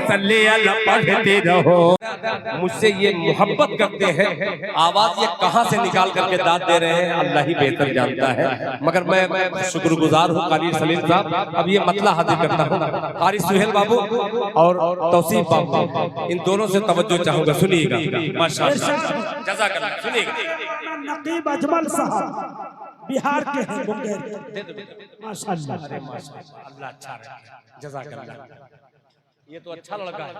सल्ले अल्लाह पढ़ते रहो। मुझसे ये मोहब्बत करते हैं, आवाज ये कहाँ से निकाल करके दाद दे रहे हैं अल्लाह ही बेहतर जानता है, मगर मैं शुक्रगुजार हूँ कारी सलीम साहब। अब ये मतला हाजिर करता हूँ, कारी सुहेल बाबू और तौसीफ बाबू, इन दोनों से तवज्जो चाहूंगा, सुनिएगा माशाअल्लाह, जज़ाकल्लाह, सुनिएगा। नकीब अजमल साहब बिहार के हैं, माशाअल्लाह अल्लाह अच्छा रहे, जज़ाकल्लाह। ये तो अच्छा लड़का है।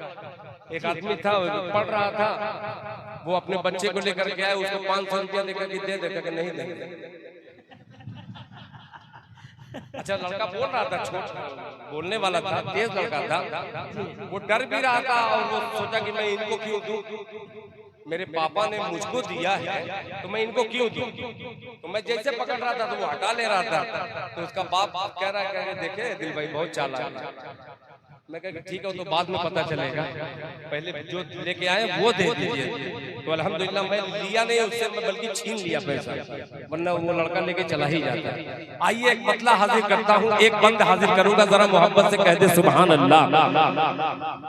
एक आदमी था पढ़ रहा था, वो अपने बच्चे को लेकर के आया, उसको 500 रुपया देकर के दे देकर के नहीं देंगे। अच्छा लड़का बोल रहा था, छोटा बोलने वाला था, तेज लड़का था, वो डर भी रहा था और वो सोचा कि मैं इनको क्यों दूं, मेरे पापा ने मुझको दिया है तो मैं इनको क्यों दूं। तो मैं जैसे पकड़ रहा था तो वो हटा ले रहा था, तो उसका बाप कह रहा है देखे दिल भाई बहुत चालाक है। मैं कहा ठीक है, वो तो बाद में पता चलेगा, पहले जो लेके आए वो दे दीजिए। तो अल्हम्दुलिल्लाह मैं लिया नहीं उससे, मैं बल्कि छीन लिया पैसा, वरना वो लड़का लेके चला ही जाता। आइए एक मतला हाजिर करता हूँ, एक बंद हाजिर करूंगा, जरा मोहब्बत से कह दे सुभान अल्लाह।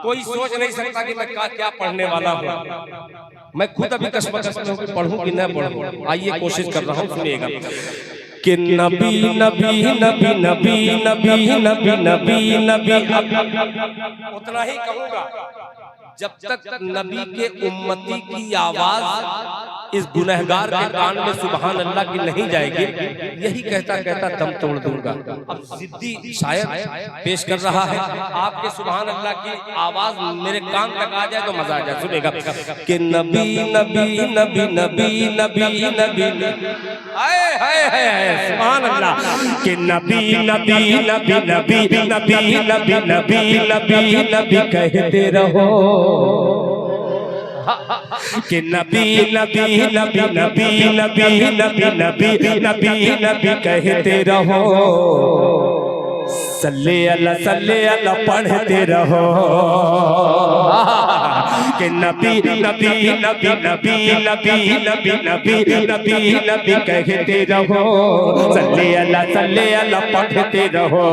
कोई सोच नहीं सकता कि मैं क्या पढ़ने वाला हूँ, मैं खुद अभी कश्मकश में हूँ कि पढ़ूं कि न पढ़ूं। आइए कोशिश कर रहा हूँ, सुनिएगा कि नबी नबी नबी नबी नबी नबी नबी नबी, उतना ही कहूंगा जब तक नबी के उम्मती की आवाज इस गुनहगार के कान में सुभान अल्लाह की नहीं जाएगी, यही कहता कहता दम तोड़ दूंगा। अब जिद्दी शायर पेश कर रहा है, आपके सुभान अल्लाह की आवाज मेरे कान तक आ जाए तो मजा आ जाए, सुनेगा कि नबी नबी नबी नबी नबी नबी, हाय हाय हाय सुभान अल्लाह, कि नबी नबी नबी नबी नबी नबी नबी नबी नबी कहते रहो, कि नबी नबी नबी नबी नबी नबी नबी नबी नबी कहते रहो, सल्ले अल्लाह पढ़ते रहो, कि नबी नबी नबी नबी नबी नबी नबी नबी नबी कहते रहो, सल्ले अल्लाह पढ़ते रहो,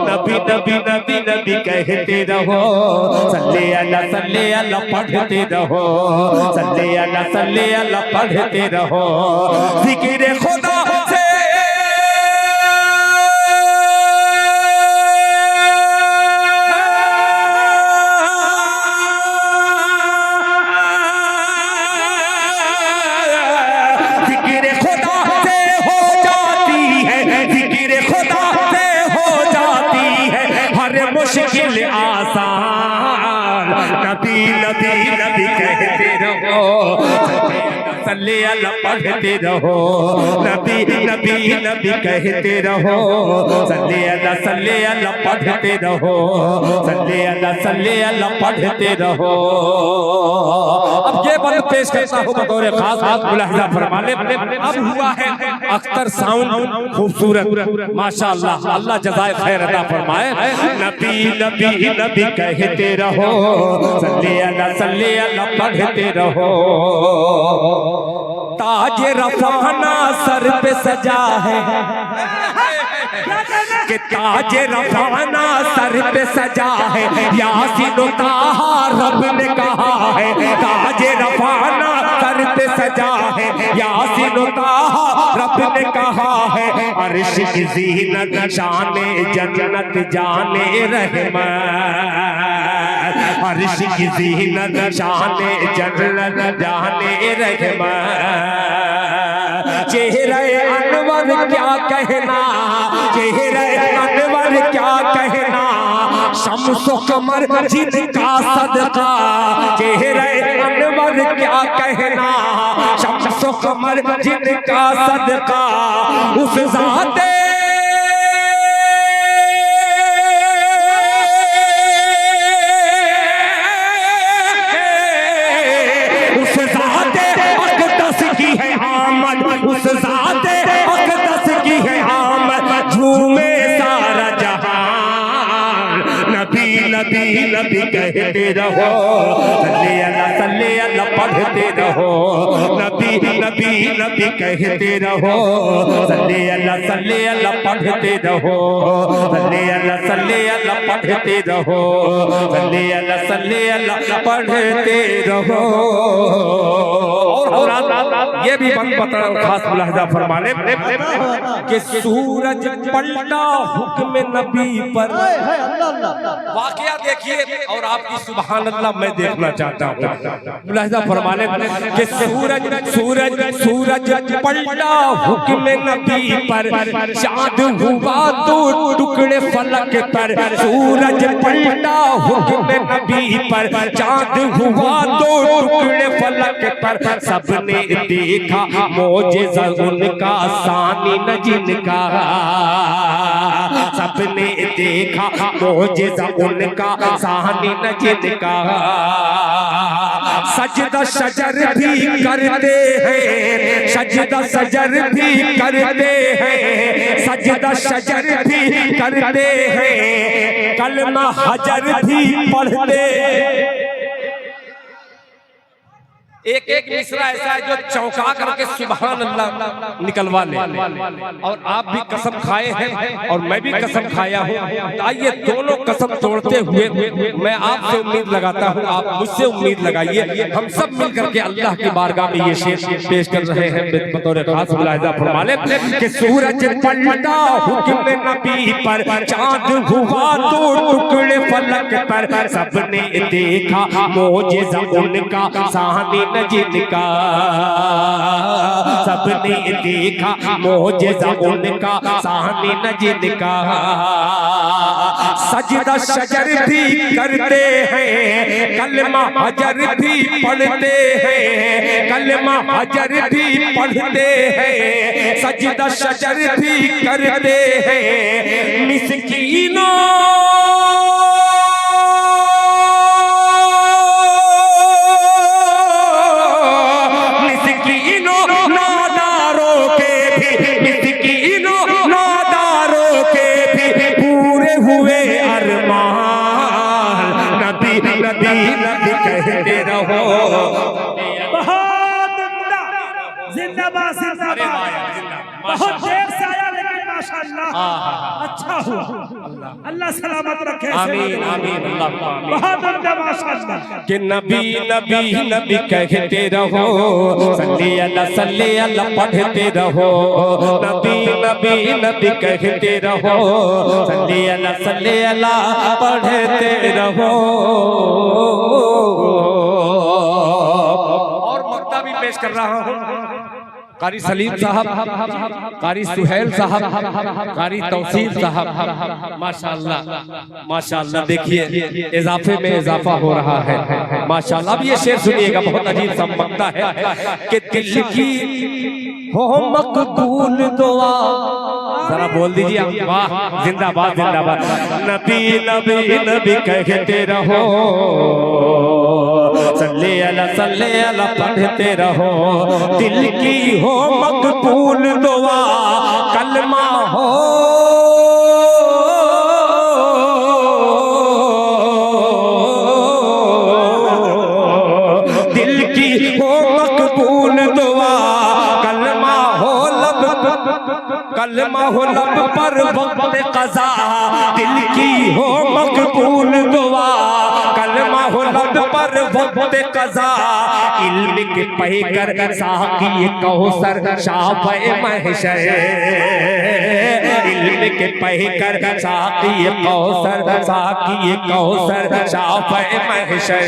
नबी नबी नबी नबी कहते रहो, सल्ले अल्लाह पढ़ते रहो, सल्ले अल्लाह पढ़ते रहो, जिक्र खुदा से मुश्किल आसान, नबी नबी नबी कहते रहो, सल्ले अल्लाह पढ़ते रहो, नबी नबी नबी कहते रहो, सल्ले अल्लाह पढ़ते रहो, सल्ले अल्लाह पढ़ते रहो। अब ये बंद पेश करता हूँ बतौर खास मुलाहिजा फरमा ले। अब हुआ है अख्तर साउंड खूबसूरत, माशाअल्लाह, अल्लाह जज़ाए खैर अता फरमाए। नबी नबी नबी कहते रहो, सल्ले अल्लाह पढ़ते रहो, ताज रफ़ाना सर पे सजा है, कि ताज रफ़ाना सर पे सजा है, यासीन ताहा रब ने कहा है, ताज रफ़ाना सर पे सजा है, यासीन ताहा रब ने कहा है, अर्श की ज़ीनत शाने जन्नत जाने रहमत, अर्श की ज़ीनत शाने जन्नत जाने रहमत, चेहरे अनवर क्या कहना, चेहरे अनवर क्या कहना, शम्सो कमर जिनका सदका, चेहरे अनवर क्या कहना, शम्सो कमर जिनका सदका, उस ज़ाते उस ज़ाते अक़दस की है आमद, झूमे सारा जहान, नबी नबी नबी कहते रहो, सल्ले अल्लाह पढ़ते रहो, नबी नबी नबी कहते रहो, सल्ले अल्लाह पढ़ते रहो, सल्ले अल्लाह पढ़ते रहो, सल्ले अल्लाह पढ़ते रहो। और ये भी बात बताना खास मुलाहिजा फरमा ले कि सूरज पलटा हुक्म नबी पर। वाकया देखिए और आपकी सुभान अल्लाह मैं देखना चाहता हूँ। मुलाहिजा फरमा ले कि सूरज सूरज सूरज पलटा हुक्म नबी पर, चाँद हुआ तो टुकड़े फलक पर। सूरज पलटा हुक्म नबी पर, चाँद हुआ तो टुकड़े फलक पर। सबने देखा मोजेज़ा उनका, सानी न जिनका। सबने देखा मोजेज़ा उनका, सानी न जिनका। सजदा शजर भी करते हैं, सजदा शजर भी करते हैं, सजदा शजर भी करते हैं, कलमा हजर भी पढ़ते। एक एक मिसरा ऐसा है जो चौंका करके सुभान अल्लाह निकलवा ले। और आप भी कसम खाए हैं और मैं भी कसम खाया हूँ। आइए दोनों कसम तोड़ते हुए मैं आपसे उम्मीद लगाता हूँ, आप मुझसे उम्मीद लगाइए। हम सब मिलकर के अल्लाह की बारगाह में ये शेर पेश कर रहे हैं बतौर खास मुलाहिजा फरमा ले कि सूरज पलटा हुक्म नबी पर, चाँद हुआ तो टुकड़े फलक पर। सबने देखा मोजेज़ा उनका, सानी न जिनका। सबने देखा मोजेज़ा उनका, सानी न जिनका। सजदा शजर भी करते हैं, कलमा हजर भी पढ़ते हैं, कलमा हजर भी पढ़ते हैं, सजदा शजर भी करते हैं। मिस्कीनों कहते रहो। बहुत उम्दा, जिंदाबाद जिंदाबाद। बहुत देर से आया लेकिन माशाअल्लाह अच्छा हुआ। अल्लाह सलामत रखे। आमीन आमीन अल्लाह आमीन। बहुत उम्दा माशाअल्लाह। कि नबी नबी नबी कहते रहो, सल्ले अल्लाह पढ़ते रहो, नबी नबी नबी कहते रहो, सल्ले अल्लाह पढ़ते रहो। और मक्ता भी पेश कर रहा हूँ। कारी सलीम साहब, कारी सुहेल साहब, कारी तौसीफ साहब, माशाअल्लाह माशाअल्लाह। देखिए इजाफे में इजाफा हो रहा है माशाअल्लाह। अब ये शेर सुनिएगा, बहुत अजीब सा मक्ता है कि दिल की हो मकबूल दुआ। जरा बोल दीजिए वाह, जिंदाबाद जिंदाबाद। नबी नबी नबी कहते रहो, सल्ले अल्लाह पढ़ते रहो। दिल की हो मकबूल दुआ, कलमा हो दिल की हो मकबूल दुआ, कलमा हो लब पर वक्त क़ज़ा। दिल की हो मकबूल दुआ, कलमा हो लब पर वक्त क़ज़ा। इल्म के पैकर साक़ी कौसर शाफ़े महशर, इल्म के पैकर साक़ी कौसर शाफ़े महशर।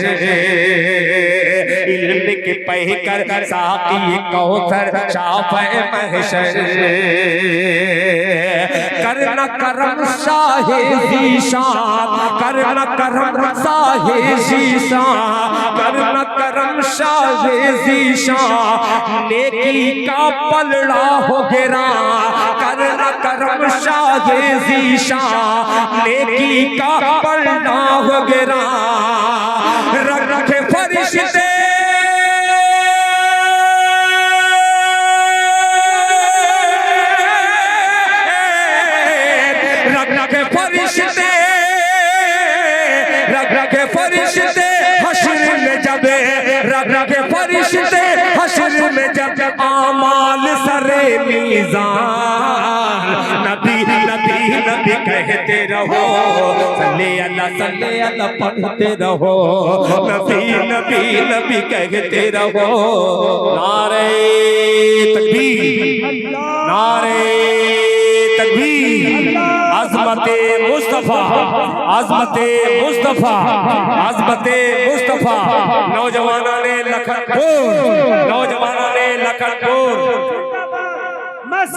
इल्म के पैकर साक़ी कौसर शाफ़े महशर। करना करम शाहे ज़ीशान, करना करम शाहे ज़ीशान, करना करम शाहे ज़ीशान। नेकी का पलड़ा हो गिरा, करना करम शाहे ज़ीशान। नेकी का पलड़ा हो गिरा। रखे फरिश्ते फरिश्ते हश्र में जब रग मीज़ान, नबी नबी नबी कहते रहो, सल्ले अल्लाह पढ़ते रहो, नबी नबी नबी कहते रहो। नारे तकबीर, नारे तकबीर, अज़मते मुस्तफा, अज़मते मुस्तफा, अज़मते मुस्तफा। नौजवानों ने लखनपुर, नौजवानों ने लखनपुर